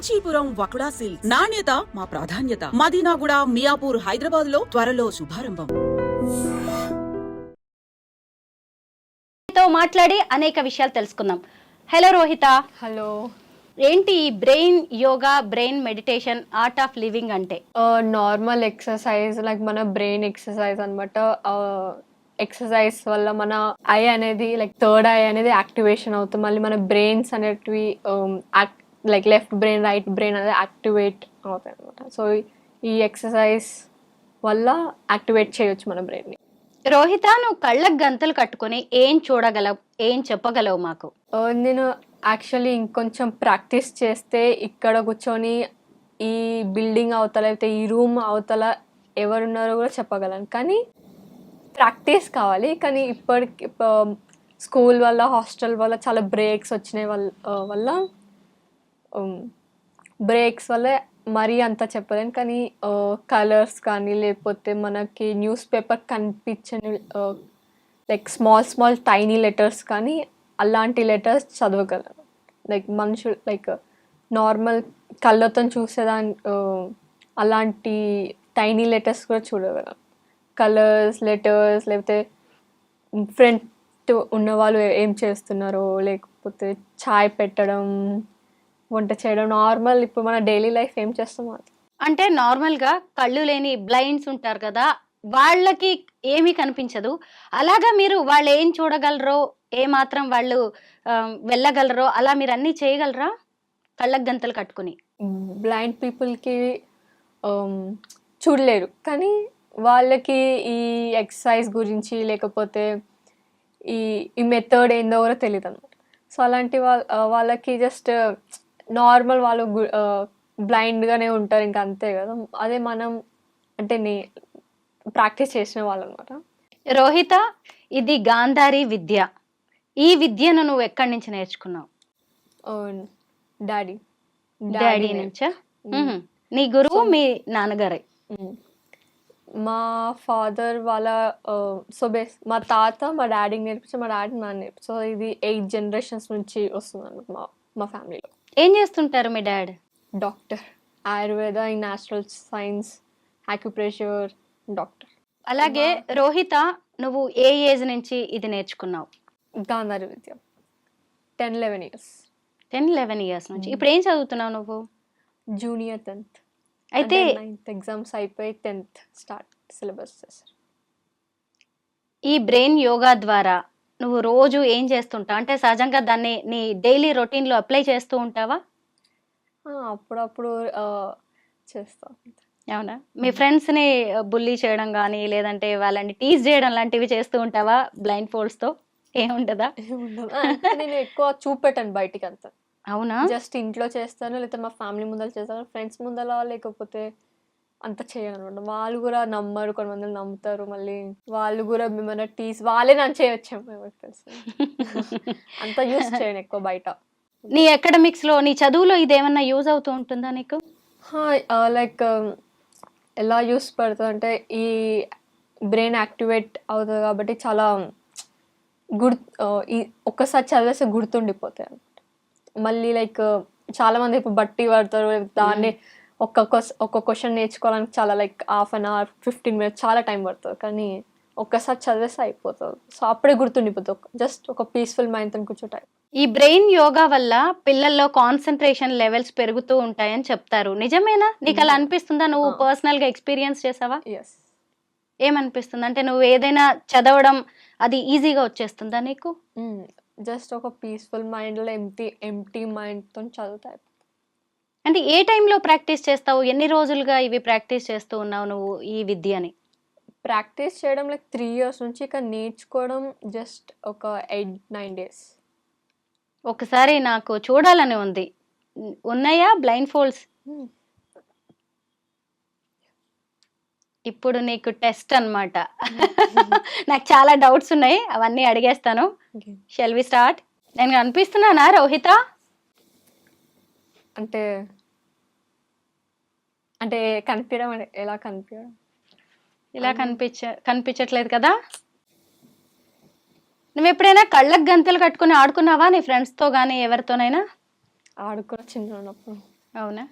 Kanchipuram వకుడా silks నాణ్యత మా ప్రాధాన్యత. మదీనాగూడ, మియాపూర్, హైదరాబాద్ లో త్వరలో శుభారంభం. మాట్లాడి అనేక విషయాలు తెలుసుకుందాం. హలో రోహిత. హలో. ఏంటి ఈ brain yoga, brain meditation, art of living అంటే? నార్మల్ ఎక్సర్సైజ్, లైక్ మన బ్రెయిన్ ఎక్సర్సైజ్ అనమాట. ఎక్సర్సైజ్ వల్ల మన ఐ అనేది, లైక్ థర్డ్ ఐ అనేది యాక్టివేషన్ అవుతుంది. మళ్ళీ మన బ్రెయిన్స్ అనేటివి like left brain, right brain అనేది యాక్టివేట్ అవుతాయి అనమాట. సో ఈ ఎక్సర్సైజ్ వల్ల యాక్టివేట్ చేయొచ్చు మన బ్రెయిన్ని. రోహిత, నువ్వు కళ్ళకు గంతలు కట్టుకొని ఏం చూడగలవు, ఏం చెప్పగలవు మాకు? నేను యాక్చువల్లీ ఇంకొంచెం ప్రాక్టీస్ చేస్తే ఇక్కడ కూర్చొని ఈ బిల్డింగ్ అవతల, లేకపోతే ఈ రూమ్ అవతల ఎవరున్నారో కూడా చెప్పగలను. కానీ ప్రాక్టీస్ కావాలి. కానీ ఇప్పటికి స్కూల్ వల్ల, హాస్టల్ వల్ల చాలా బ్రేక్స్ వచ్చినాయి వల్ల బ్రేక్స్ వల్ల మరీ అంత చెప్పలేను. కానీ కలర్స్ కానీ, లేకపోతే మనకి న్యూస్ పేపర్ కనిపించని like small small tiny letters కానీ, అలాంటి లెటర్స్ చదవగలను. లైక్ మనుషులు లైక్ నార్మల్ కళ్ళతో చూసేదాని అలాంటి టైనీ లెటర్స్ కూడా చూడగలను. కలర్స్, లెటర్స్, లేకపోతే ఫ్రెండ్ ఉన్నవాళ్ళు ఏం చేస్తున్నారో, లేకపోతే చాయ్ పెట్టడం, వంట చేయడం, నార్మల్ ఇప్పుడు మన డైలీ లైఫ్ ఏం చేస్తామో అది. అంటే నార్మల్గా కళ్ళు లేని బ్లైండ్స్ ఉంటారు కదా, వాళ్ళకి ఏమీ కనిపించదు. అలాగా మీరు వాళ్ళు ఏం చూడగలరో, ఏ మాత్రం వాళ్ళు వెళ్ళగలరో అలా మీరు అన్నీ చేయగలరా కళ్ళకు గంతలు కట్టుకుని? బ్లైండ్ పీపుల్కి చూడలేరు, కానీ వాళ్ళకి ఈ ఎక్సర్సైజ్ గురించి, లేకపోతే ఈ మెథడ్ ఏందో కూడా తెలియదు అనమాట. సో అలాంటి వాళ్ళకి జస్ట్ నార్మల్ వాళ్ళు బ్లైండ్గానే ఉంటారు, ఇంకా అంతే కదా. అదే మనం అంటే ప్రాక్టీస్ చేసిన వాళ్ళు అనమాట. రోహిత, ఇది గాంధారి విద్య. ఈ విద్యను నువ్వు ఎక్కడి నుంచి నేర్చుకున్నావు? డాడీ నుంచా? నీ గురువు మీ నాన్నగారే? మా ఫాదర్ వాళ్ళ మా తాత మా డాడీకి నేర్పించి, మా డాడీ నాన్న నేర్పించి. సో ఇది 8 generations నుంచి వస్తుంది అనమాట మా ఫ్యామిలీలో. ఏం చేస్తుంటారు మీ dad? Doctor, Ayurveda, natural science, acupressure doctor. అలాగే రోహిత, నువ్వు ఏ ఏజ్ నుంచి ఇది నేర్చుకున్నావు? గాంధారి విద్య 10-11 years. 10-11 years నుంచి. ఇప్పుడు ఏం చదువుతున్నావు నువ్వు? Junior 10th. అయితే 9th ఎగ్జామ్స్ అయిపోయి 10th స్టార్ట్ సిలబస్ చేశారు. ఈ బ్రెయిన్ యోగా ద్వారా నువ్వు రోజు ఏం చేస్తుంటావు? అంటే సహజంగా దాన్ని నీ డైలీ రొటీన్లో అప్లై చేస్తూ ఉంటావా? అప్పుడప్పుడు చేస్తా. అవునా? మీ ఫ్రెండ్స్ని బుల్లీ చేయడం కానీ, లేదంటే వాళ్ళని టీజ్ చేయడం లాంటివి చేస్తూ ఉంటావా బ్లైండ్ ఫోల్డ్స్తో? ఏముండదా? నేను ఎక్కువ చూపెట్టాను బయటికి అంతా. అవునా? జస్ట్ ఇంట్లో చేస్తాను, లేకపోతే మా ఫ్యామిలీ ముందర చేస్తాను. ఫ్రెండ్స్ ముందర లేకపోతే అంత చేయను అనమాట. వాళ్ళు కూడా నమ్మరు, కొంతమంది నమ్ముతారు. మళ్ళీ వాళ్ళు కూడా ఏమైనా టీస్ వాళ్ళే నన్ను చేయొచ్చాము, ఎవరికి తెలుసు. అంత యూస్ చేయను ఎక్కువ బయట. నీ అకాడమిక్స్లో, నీ చదువులో ఇదేమన్నా యూజ్ అవుతూ ఉంటుందా నీకు? లైక్ ఎలా యూస్ పడుతుంది అంటే, ఈ బ్రెయిన్ యాక్టివేట్ అవుతుంది కాబట్టి చాలా ఒక్కసారి చదివేస్తే గుర్తుండిపోతాయి అనమాట. మళ్ళీ లైక్ చాలామంది ఇప్పుడు బట్టి పడతారు, దాన్ని ఒక్క క్వశ్చన్ నేర్చుకోవడానికి చాలా లైక్ 1/2 hour 15 minutes చాలా టైం పడుతుంది. కానీ ఒక్కసారి చదివేస్తే అయిపోతుంది. సో అప్పుడే గుర్తుండిపోతుంది. జస్ట్ ఒక పీస్ఫుల్ మైండ్తో కూర్చోటాయి. ఈ బ్రెయిన్ యోగా వల్ల పిల్లల్లో కాన్సన్ట్రేషన్ లెవెల్స్ పెరుగుతూ ఉంటాయని చెప్తారు. నిజమేనా? నీకు అలా అనిపిస్తుందా? నువ్వు పర్సనల్గా ఎక్స్పీరియన్స్ చేసావా? ఎస్. ఏమనిపిస్తుంది? అంటే నువ్వు ఏదైనా చదవడం అది ఈజీగా వచ్చేస్తుందా నీకు? జస్ట్ ఒక పీస్ఫుల్ మైండ్లో ఎంటీ మైండ్తో చదువుతాయి. అంటే ఏ టైంలో ప్రాక్టీస్ చేస్తావు? ఎన్ని రోజులుగా ఇవి ప్రాక్టీస్ చేస్తూ ఉన్నావు నువ్వు ఈ విద్యని? ప్రాక్టీస్ చేయడం లైక్ 3 years నుంచి, ఇక నేర్చుకోవడం జస్ట్ ఒక 8-9 days. ఒకసారి నాకు చూడాలని ఉంది. ఉన్నాయా బ్లైండ్ ఫోల్డ్స్? ఇప్పుడు నీకు టెస్ట్ అన్నమాట. నాకు చాలా డౌట్స్ ఉన్నాయి, అవన్నీ అడిగేస్తాను. Shall we start? నేను కనిపిస్తున్నానా రోహిత? అంటే అంటే కనిపించడం అంటే ఎలా కనిపించడం? ఇలా కనిపించట్లేదు కదా? నువ్వు ఎప్పుడైనా కళ్ళకు గంతలు కట్టుకుని ఆడుకున్నావా నీ ఫ్రెండ్స్తో కానీ ఎవరితోనైనా? ఆడుకున్న చిన్నప్పుడు. అవునా?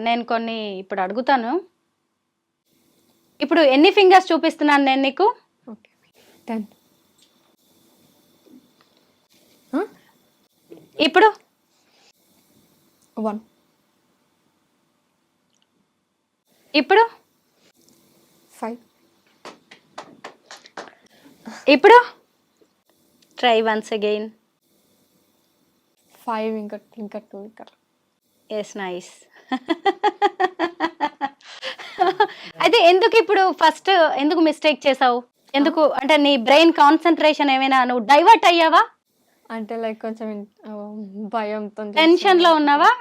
నేను కొన్ని ఇప్పుడు అడుగుతాను. ఇప్పుడు ఎన్ని ఫింగర్స్ చూపిస్తున్నాను నేను నీకు? ఓకే 10 ఇప్పుడు 1 ఇప్పుడు 5 ఇప్పుడు ట్రై వన్స్ అగైన్. 5 ఇంకా 2 ఇంకా. Yes, nice. అయితే ఎందుకు ఇప్పుడు ఫస్ట్ ఎందుకు మిస్టేక్ చేసావు? ఎందుకు అంటే నీ బ్రెయిన్ కాన్సన్ట్రేషన్ ఏమైనా నువ్వు డైవర్ట్ అయ్యావా? అంటే లైక్ కొంచెం భయంతో టెన్షన్ లో ఉన్నావా?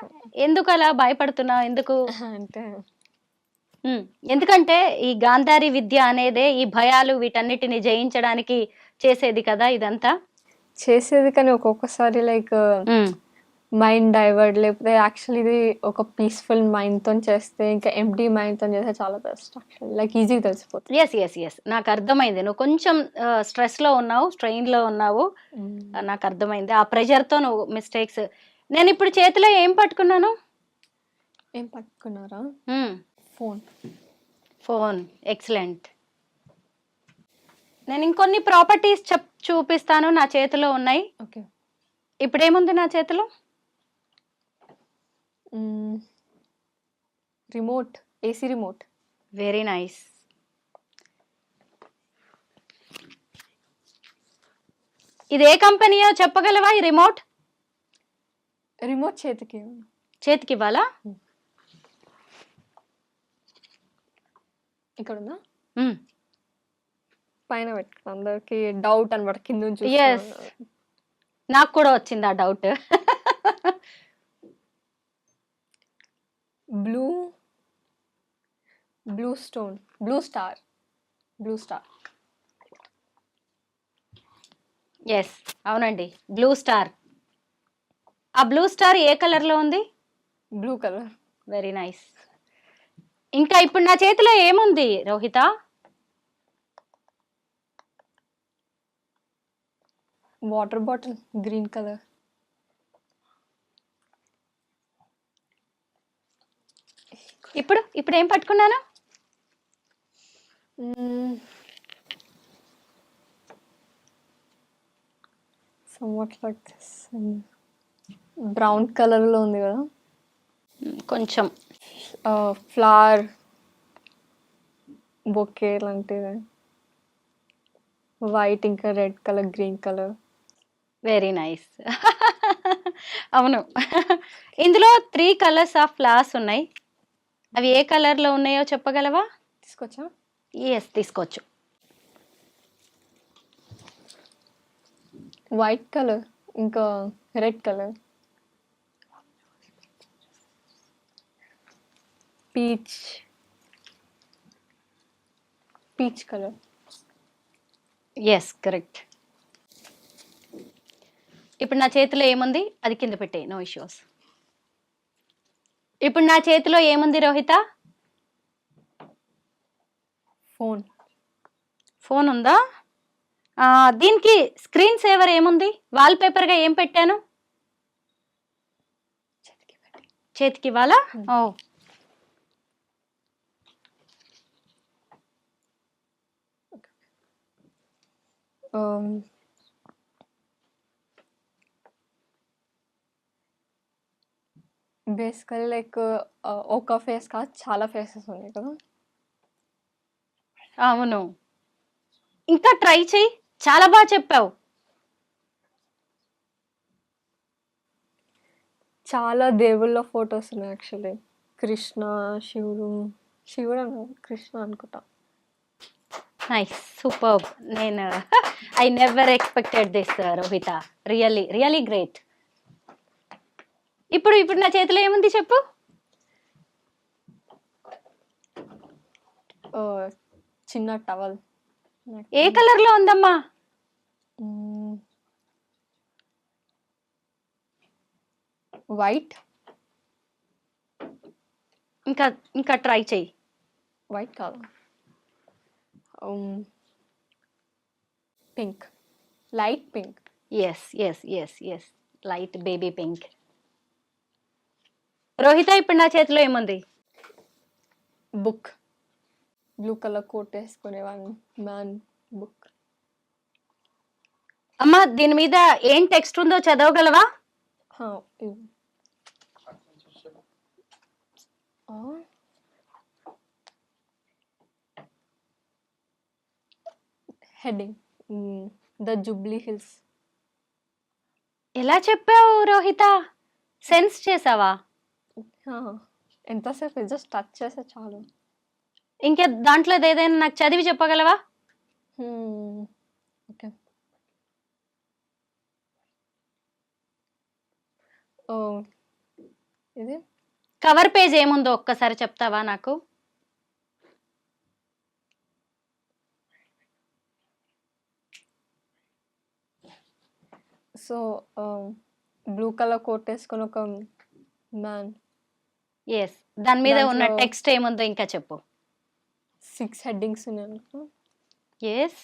ఎందుకు అలా భయపడుతున్నావు? ఎందుకు? అంటే ఎందుకంటే ఈ గాంధారి విద్య అనేదే ఈ భయాలు వీటన్నిటిని జయించడానికి చేసేది కదా ఇదంతా. చేసేది కానీ ఒక్కొక్కసారి లైక్ మైండ్ డైవర్ట్, లేకపోతే యాక్చువల్లీ ఇది ఒక పీస్ఫుల్ మైండ్తో చేస్తే ఇంకా ఎంప్టీ మైండ్తో చేస్తే చాలా బెస్ట్. యాక్చువల్లీ లైక్ ఈజీగా తెలిసిపోతుంది. ఎస్ ఎస్ ఎస్, నాకు అర్థమైంది. నువ్వు కొంచెం స్ట్రెస్లో ఉన్నావు, స్ట్రెయిన్లో ఉన్నావు. నాకు అర్థమైంది. ఆ ప్రెషర్తో నువ్వు మిస్టేక్స్. నేను ఇప్పుడు చేతిలో ఏం పట్టుకున్నాను? ఏం పట్టుకున్నారా? ఫోన్. Phone, excellent. నేను ఇంకొన్ని ప్రాపర్టీస్ చూపిస్తాను, నా చేతిలో ఉన్నాయి. ఓకే. ఇప్పుడు ఏముంది నా చేతిలో? Remote, AC remote. Very nice. ఇది ఏ కంపెనీయో చెప్పగలవా? ఈ రిమోట్ చేతికి ఇవ్వాలా? ఇక్కడ ఉందా? పైన పెట్టుకున్నా, అందరికి డౌట్ అనమాట కింద నుంచి. ఎస్, నాకు కూడా వచ్చింది ఆ డౌట్. Blue star. ఎస్, అవునండి, బ్లూ స్టార్. ఆ బ్లూ స్టార్ ఏ కలర్ లో ఉంది? Blue colour. Very nice. ఇంకా ఇప్పుడు నా చేతిలో ఏముంది Rohitha? Water bottle, green colour. ఇప్పుడు ఏం పట్టుకున్నాను? somewhat like this. Brown colour లో ఉంది కదా కొంచెం. ఫ్లవర్ బొకే లాంటిది. వైట్, ఇంకా red colour, green colour. Very nice. అవును, ఇందులో 3 కలర్స్ ఆఫ్ ఫ్లవర్స్ ఉన్నాయి. అవి ఏ కలర్ లో ఉన్నాయో చెప్పగలవా? తీసుకొచ్చా? ఎస్, తీసుకోవచ్చు. వైట్ కలర్, ఇంకా red colour, peach colour. Yes, correct. ఇప్పుడు నా చేతిలో ఏముంది? అది కింద పెట్టే, నో ఇష్యూస్. ఇప్పుడు నా చేతిలో ఏముంది రోహిత? ఫోన్ ఉందా? దీనికి స్క్రీన్ సేవర్ ఏముంది? వాల్ పేపర్ గా ఏం పెట్టాను? చేతికి ఇవ్వాలా? ఓ, బేసికల్ లైక్ ఒక ఫేస్ కాదు, చాలా ఫేసెస్ ఉన్నాయి కదా. అవును, ఇంకా ట్రై చెయ్యి, చాలా బాగా చెప్పావు. చాలా దేవుళ్ళ ఫొటోస్ ఉన్నాయి యాక్చువల్లీ. కృష్ణ, శివుడు కృష్ణ అనుకుంటా. Nice, super. నేను I never expected this Rohitha. Really really great. ఇప్పుడు నా చేతిలో ఏముంది చెప్పు? చిన్న టవల్. ఏ కలర్ లో ఉందమ్మా? వైట్. ఇంకా ట్రై చెయ్యి. వైట్ కాదు, pink, light pink. Yes yes yes yes, light baby pink. Rohitha ఇప్పుడు నా చేతిలో ఏముంది? బుక్. బ్లూ కలర్ కోట్ వేసుకునే మ్యాన్ బుక్. అమ్మా దీని మీద ఏం టెక్స్ట్ ఉందో చదవగలవా? Heading the Jubilee Hills. ఎలా చెప్పావు రోహిత? సెన్స్ చేసావా? ఎంతసేపు జస్ట్ టచ్ చేస్తే చాలు. ఇంకా దాంట్లో ఏదైనా నాకు చదివి చెప్పగలవా? ఓకే. ఇది కవర్ పేజ్ ఏముందో ఒక్కసారి చెప్తావా నాకు? సో బ్లూ కలర్ కోట్ వేసుకొని ఒక మ్యాన్. ఎస్, దాని మీద ఉన్న దాంట్లో టెక్స్ట్ ఏముందో ఇంకా చెప్పు. 6 హెడ్డింగ్స్ ఉన్నాయి. ఎస్,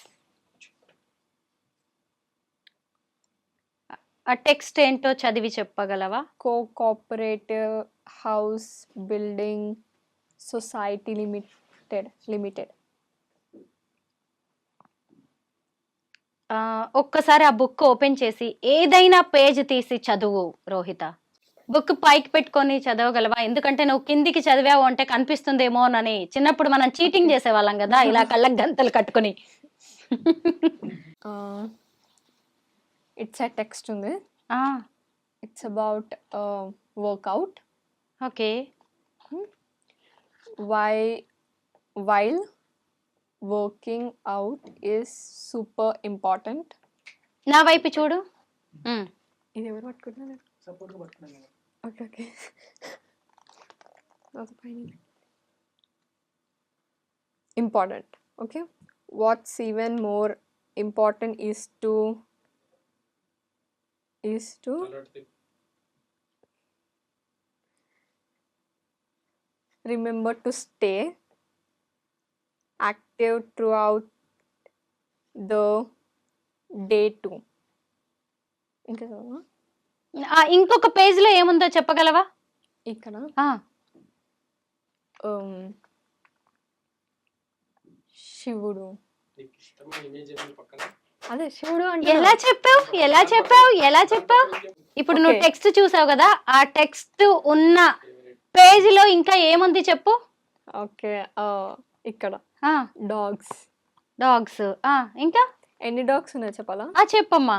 ఆ టెక్స్ట్ ఏంటో చదివి చెప్పగలవా? Cooperative house building society limited. ఒక్కసారి ఆ బుక్ ఓపెన్ చేసి ఏదైనా పేజ్ తీసి చదువు రోహిత. బుక్ పైకి పెట్టుకొని చదవగలవా? ఎందుకంటే నువ్వు కిందికి చదివావు అంటే కనిపిస్తుందేమో అని చిన్నప్పుడు మనం చీటింగ్ చేసేవాళ్ళం కదా, ఇలా కళ్ళకి గంతలు కట్టుకుని. ఇట్స్ ఎ టెక్స్ట్ ఉంది. It's about workout. Okay. While working out is super important. నా వైపు చూడు. ఇది ఎవరు పట్టుకుంటున్నారు? Okay okay. Important. Okay. What's even more important is to remember to stay active throughout the day too. ఇంకా ఇంకొక page లో ఏముందో చెప్పగలవా? ఇక్కడ శివుడు. అదే శివుడు అంటే ఎలా చెప్పావు? ఇప్పుడు నువ్వు టెక్స్ట్ చూసావు కదా, ఆ టెక్స్ట్ ఉన్న పేజ్ లో ఇంకా ఏముంది చెప్పు. ఓకే. ఇక్కడ డాగ్స్. ఇంకా ఎన్ని డాగ్స్ ఉన్నాయి చెప్పాలా? చెప్పమ్మా.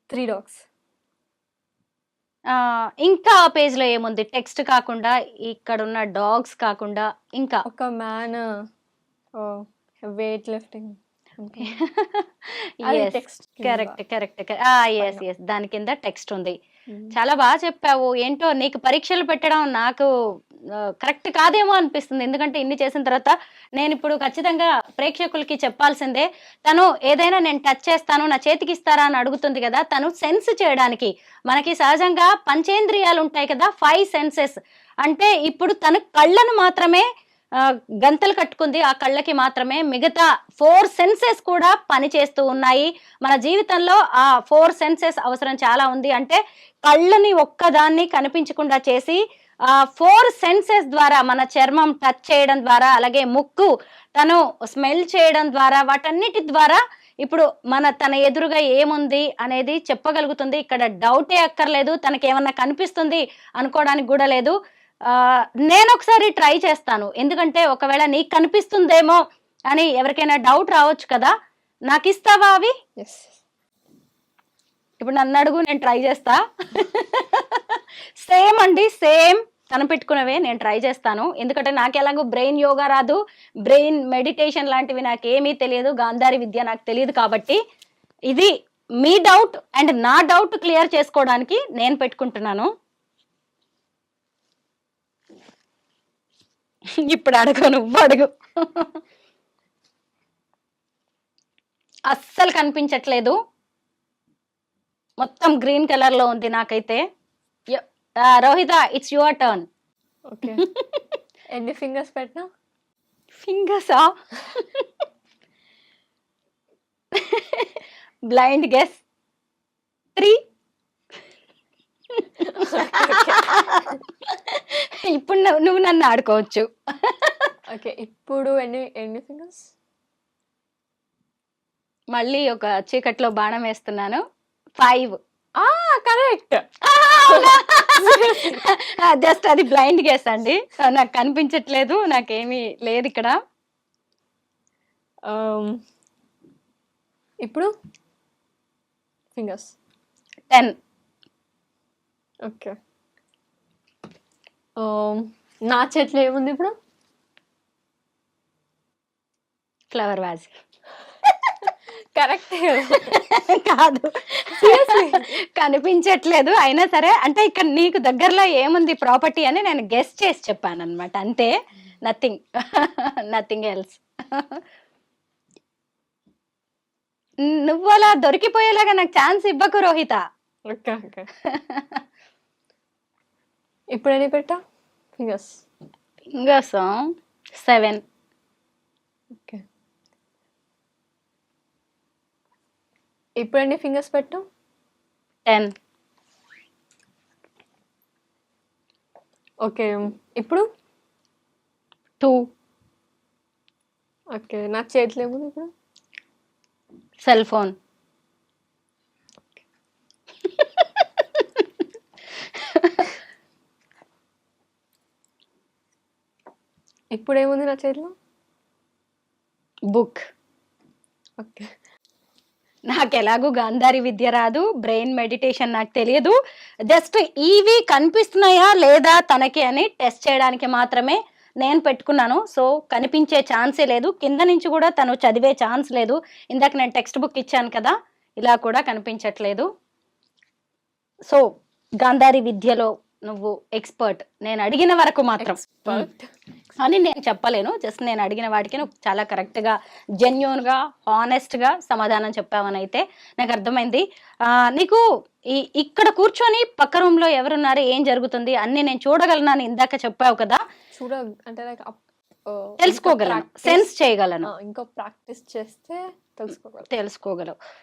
3 dogs. ఇంకా ఆ పేజ్ లో ఏముంది? టెక్స్ట్ కాకుండా, ఇక్కడ ఉన్న డాగ్స్ కాకుండా ఇంకా ఒక మ్యాన్ వెయిట్ లిఫ్టింగ్. కరెక్ట్. దాని కింద టెక్స్ట్ ఉంది. చాలా బాగా చెప్పావు. ఏంటో నీకు పరీక్షలు పెట్టడం నాకు కరెక్ట్ కాదేమో అనిపిస్తుంది. ఎందుకంటే ఇన్ని చేసిన తర్వాత నేను ఇప్పుడు ఖచ్చితంగా ప్రేక్షకులకి చెప్పాల్సిందే. తను ఏదైనా నేను టచ్ చేస్తాను, నా చేతికి ఇస్తారా అని అడుగుతుంది కదా, తను సెన్స్ చేయడానికి మనకి సహజంగా పంచేంద్రియాలు ఉంటాయి కదా, 5 సెన్సెస్. అంటే ఇప్పుడు తను కళ్ళను మాత్రమే గంతలు కట్టుకుంది, ఆ కళ్ళకి మాత్రమే. మిగతా 4 సెన్సెస్ కూడా పనిచేస్తూ ఉన్నాయి. మన జీవితంలో ఆ 4 సెన్సెస్ అవసరం చాలా ఉంది. అంటే కళ్ళని ఒక్కదాన్ని కనిపించకుండా చేసి 4 సెన్సెస్ ద్వారా మన చర్మం టచ్ చేయడం ద్వారా, అలాగే ముక్కు తను స్మెల్ చేయడం ద్వారా, వాటన్నిటి ద్వారా ఇప్పుడు తన ఎదురుగా ఏముంది అనేది చెప్పగలుగుతుంది. ఇక్కడ డౌటే అక్కర్లేదు, తనకేమన్నా కనిపిస్తుంది అనుకోవడానికి కూడా లేదు. నేను ఒకసారి ట్రై చేస్తాను, ఎందుకంటే ఒకవేళ నీకు కనిపిస్తుందేమో అని ఎవరికైనా డౌట్ రావచ్చు కదా. నాకు ఇస్తావా అవి? ఇప్పుడు నన్ను అడుగు, నేను ట్రై చేస్తా. సేమ్ అండి, సేమ్ కనిపెట్టుకునేవే నేను ట్రై చేస్తాను. ఎందుకంటే నాకు ఎలాగో బ్రెయిన్ యోగా రాదు, బ్రెయిన్ మెడిటేషన్ లాంటివి నాకేమీ తెలియదు, గాంధారి విద్య నాకు తెలియదు. కాబట్టి ఇది మీ డౌట్ అండ్ నా డౌట్ క్లియర్ చేసుకోవడానికి నేను పెట్టుకుంటున్నాను. ఇప్పుడు అడుగు, నువ్వు అడుగు. అస్సలు కనిపించట్లేదు, మొత్తం గ్రీన్ కలర్ లో ఉంది నాకైతే. Rohitha, it's your turn. Okay. ఎన్ని ఫింగర్స్ పెట్టినా? ఫింగర్సా? Blind guess. 3 ఇప్పుడు నువ్వు నన్ను ఆడుకోవచ్చు. ఓకే. ఇప్పుడు ఎన్ని ఫింగర్స్? మళ్ళీ ఒక చీకట్లో బాణం వేస్తున్నాను. 5. కరెక్ట్. జస్ట్ అది బ్లైండ్ గెస్ అండి. నాకు కనిపించట్లేదు, నాకేమీ లేదు ఇక్కడ. ఇప్పుడు ఫింగర్స్ 10. ఓకే. నా చేతిలో ఏముంది ఇప్పుడు? Flower vase. కరెక్ట్. కాదు, కనిపించట్లేదు. అయినా సరే అంటే ఇక్కడ నీకు దగ్గరలో ఏముంది ప్రాపర్టీ అని నేను గెస్ చేసి చెప్పాను అనమాట, అంతే. Nothing else. నువ్వు అలా దొరికిపోయేలాగా నాకు ఛాన్స్ ఇవ్వకు రోహిత. ఓకే. ఓకే. ఇప్పుడు ఎన్ని పెట్టా ఫింగర్స్? ఫింగర్స్ 7. ఓకే. ఇప్పుడు ఎన్ని ఫింగర్స్ పెట్టు? 10. ఓకే. ఇప్పుడు 2. ఓకే. నా చేతిలో ఏముంది ఇప్పుడు? Cell phone. ఇప్పుడు ఏముంది నా చేతిలో? బుక్. ఓకే. నాకు ఎలాగూ గాంధారి విద్య రాదు, బ్రెయిన్ మెడిటేషన్ నాకు తెలియదు. జస్ట్ ఇవి కనిపిస్తున్నాయా లేదా తనకి అని టెస్ట్ చేయడానికి మాత్రమే నేను పెట్టుకున్నాను. సో కనిపించే ఛాన్సే లేదు, కింద నుంచి కూడా తను చదివే ఛాన్స్ లేదు. ఇందాక నేను టెక్స్ట్ బుక్ ఇచ్చాను కదా, ఇలా కూడా కనిపించట్లేదు. సో గాంధారి విద్యలో నువ్వు ఎక్స్పర్ట్, నేను అడిగిన వరకు మాత్రం అని నేను చెప్పలేను. జస్ట్ నేను అడిగిన వాటికి నువ్వు చాలా కరెక్ట్గా, జెన్యూన్గా, హానెస్ట్గా సమాధానం చెప్పావని అయితే నాకు అర్థమైంది. నీకు ఇక్కడ కూర్చొని పక్క రూమ్లో ఎవరున్నారు, ఏం జరుగుతుంది అన్నీ నేను చూడగలను ఇందాక చెప్పావు కదా, అంటే లైక్ తెలుసుకోగలను, సెన్స్ చేయగలను. ఇంకా ప్రాక్టీస్ చేస్తే తెలుసుకోగలవు.